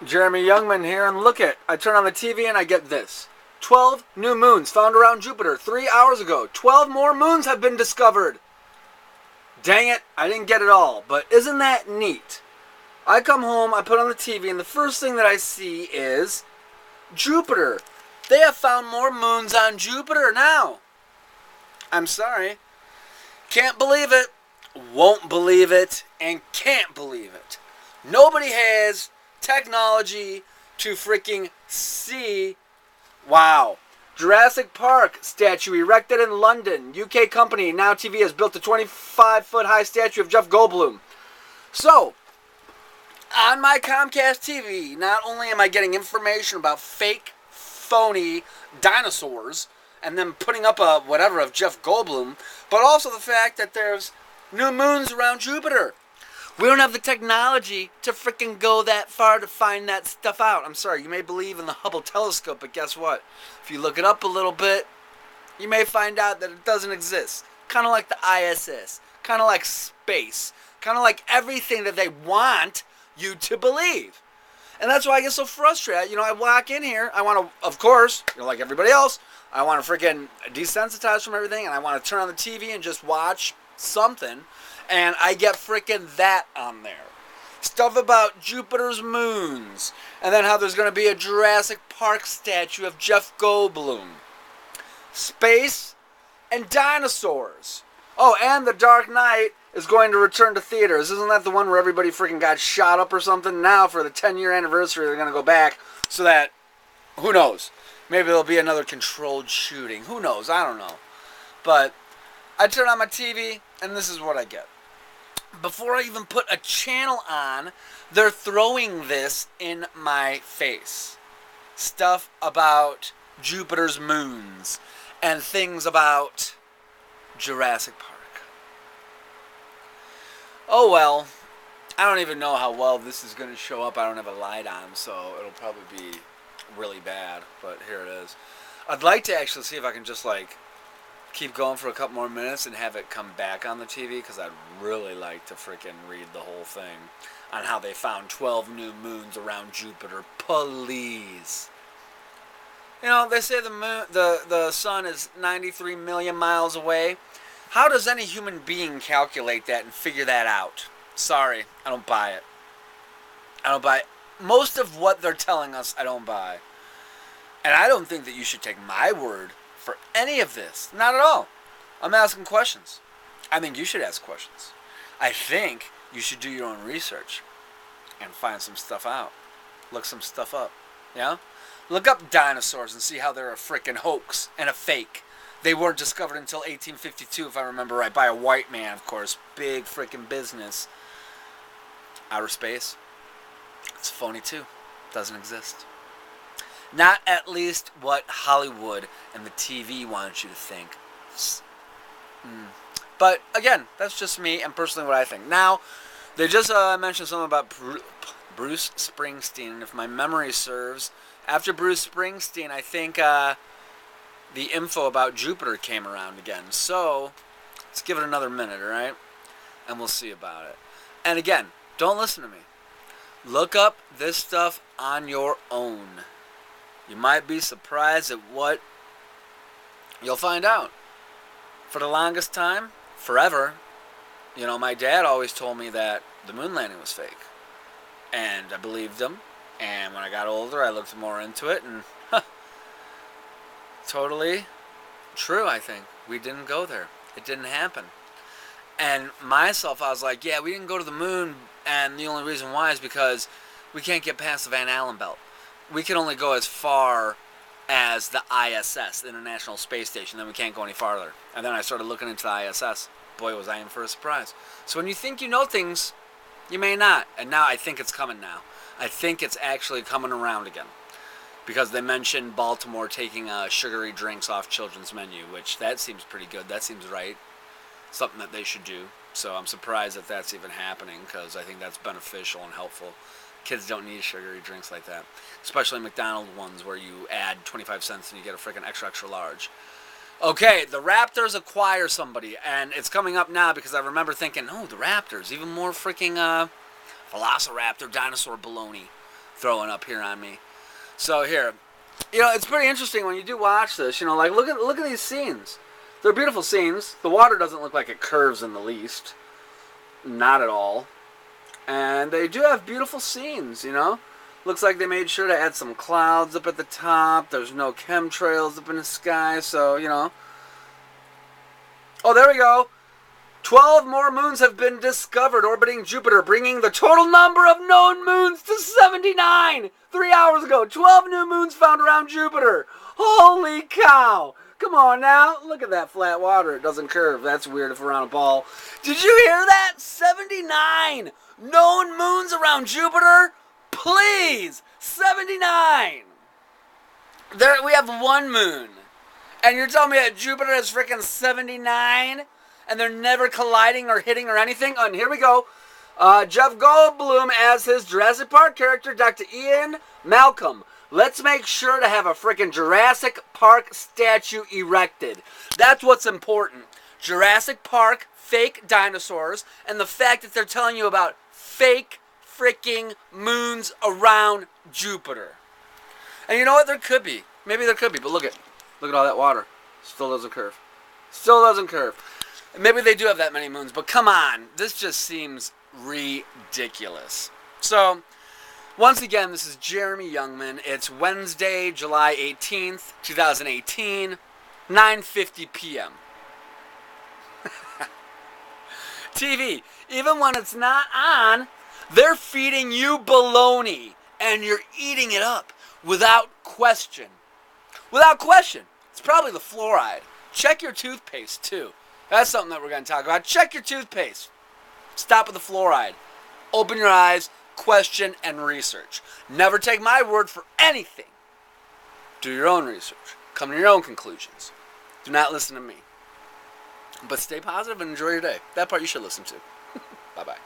Jeremy Youngman here, and look it. I turn on the TV and I get this. 12 new moons found around Jupiter 3 hours ago. 12 more moons have been discovered. Dang it, I didn't get it all, but isn't that neat? I come home, I put on the TV, and the first thing that I see is Jupiter. They have found more moons on Jupiter now. I'm sorry. Can't believe it, won't believe it, and can't believe it. Nobody has technology to freaking see. Wow. Jurassic Park statue erected in London. UK company Now TV has built a 25-foot high statue of Jeff Goldblum. So, on my Comcast TV, not only am I getting information about fake, phony dinosaurs and then putting up a whatever of Jeff Goldblum, but also the fact that there's new moons around Jupiter. We don't have the technology to freaking go that far to find that stuff out. I'm sorry, you may believe in the Hubble telescope, but guess what? If you look it up a little bit, you may find out that it doesn't exist. Kind of like the ISS. Kind of like space. Kind of like everything that they want you to believe. And that's why I get so frustrated. You know, I walk in here, I want to, of course, like everybody else, I want to freaking desensitize from everything, and I want to turn on the TV and just watch something. And I get freaking that on there. Stuff about Jupiter's moons. And then how there's going to be a Jurassic Park statue of Jeff Goldblum. Space and dinosaurs. Oh, and The Dark Knight is going to return to theaters. Isn't that the one where everybody freaking got shot up or something? Now for the 10-year anniversary they're going to go back so that, who knows, maybe there'll be another controlled shooting. Who knows? I don't know. But I turn on my TV and this is what I get. Before I even put a channel on, they're throwing this in my face. Stuff about Jupiter's moons and things about Jurassic Park. Oh well, I don't even know how well this is going to show up. I don't have a light on, so it'll probably be really bad, but here it is. I'd like to actually see if I can just keep going for a couple more minutes and have it come back on the TV, because I'd really like to freaking read the whole thing on how they found 12 new moons around Jupiter. Please. You know, they say the sun is 93 million miles away. How does any human being calculate that and figure that out? Sorry, I don't buy it. I don't buy it. Most of what they're telling us, I don't buy. And I don't think that you should take my word for any of this. Not at all. I'm asking questions. I think you should ask questions. I think you should do your own research and find some stuff out. Look some stuff up. Yeah? Look up dinosaurs and see how they're a freaking hoax and a fake. They weren't discovered until 1852, if I remember right, by a white man, of course. Big freaking business. Outer space. It's phony too. Doesn't exist. Not at least what Hollywood and the TV want you to think. But again, that's just me and personally what I think. Now, they just mentioned something about Bruce Springsteen. If my memory serves, after Bruce Springsteen, I think the info about Jupiter came around again. So, let's give it another minute, alright? And we'll see about it. And again, don't listen to me. Look up this stuff on your own. You might be surprised at what you'll find out. For the longest time, forever, you know, my dad always told me that the moon landing was fake. And I believed him. And when I got older, I looked more into it. And totally true, I think. We didn't go there. It didn't happen. And myself, I was like, yeah, we didn't go to the moon. And the only reason why is because we can't get past the Van Allen belt. We can only go as far as the ISS, the International Space Station. Then we can't go any farther. And then I started looking into the ISS. Boy, was I in for a surprise. So when you think you know things, you may not. And now I think it's coming now. I think it's actually coming around again. Because they mentioned Baltimore taking sugary drinks off children's menu, which that seems pretty good. That seems right. Something that they should do. So I'm surprised that that's even happening, because I think that's beneficial and helpful. Kids don't need sugary drinks like that. Especially McDonald's ones where you add 25 cents and you get a freaking extra, extra large. Okay, the Raptors acquire somebody. And it's coming up now because I remember thinking, oh, the Raptors. Even more freaking Velociraptor dinosaur baloney. throwing up here on me. So here, it's pretty interesting when you do watch this. Like look at these scenes. They're beautiful scenes. The water doesn't look like it curves in the least. Not at all. And they do have beautiful scenes, Looks like they made sure to add some clouds up at the top. There's no chemtrails up in the sky, so, Oh, there we go. 12 more moons have been discovered orbiting Jupiter, bringing the total number of known moons to 79. 3 hours ago, 12 new moons found around Jupiter. Holy cow. Come on now. Look at that flat water. It doesn't curve. That's weird if we're on a ball. Did you hear that? 79 known moons around Jupiter? Please. 79. We have one moon. And you're telling me that Jupiter is freaking 79? And they're never colliding or hitting or anything? And here we go. Jeff Goldblum as his Jurassic Park character, Dr. Ian Malcolm. Let's make sure to have a freaking Jurassic Park statue erected. That's what's important. Jurassic Park, fake dinosaurs, and the fact that they're telling you about fake freaking moons around Jupiter. And you know what? There could be. Maybe there could be, but look at all that water. Still doesn't curve. Still doesn't curve. Maybe they do have that many moons, but come on. This just seems ridiculous. So, once again, this is Jeremy Youngman. It's Wednesday, July 18th, 2018, 9:50 p.m. TV, even when it's not on, they're feeding you baloney, and you're eating it up without question. Without question. It's probably the fluoride. Check your toothpaste, too. That's something that we're going to talk about. Check your toothpaste. Stop with the fluoride. Open your eyes, question, and research. Never take my word for anything. Do your own research. Come to your own conclusions. Do not listen to me. But stay positive and enjoy your day. That part you should listen to. Bye-bye.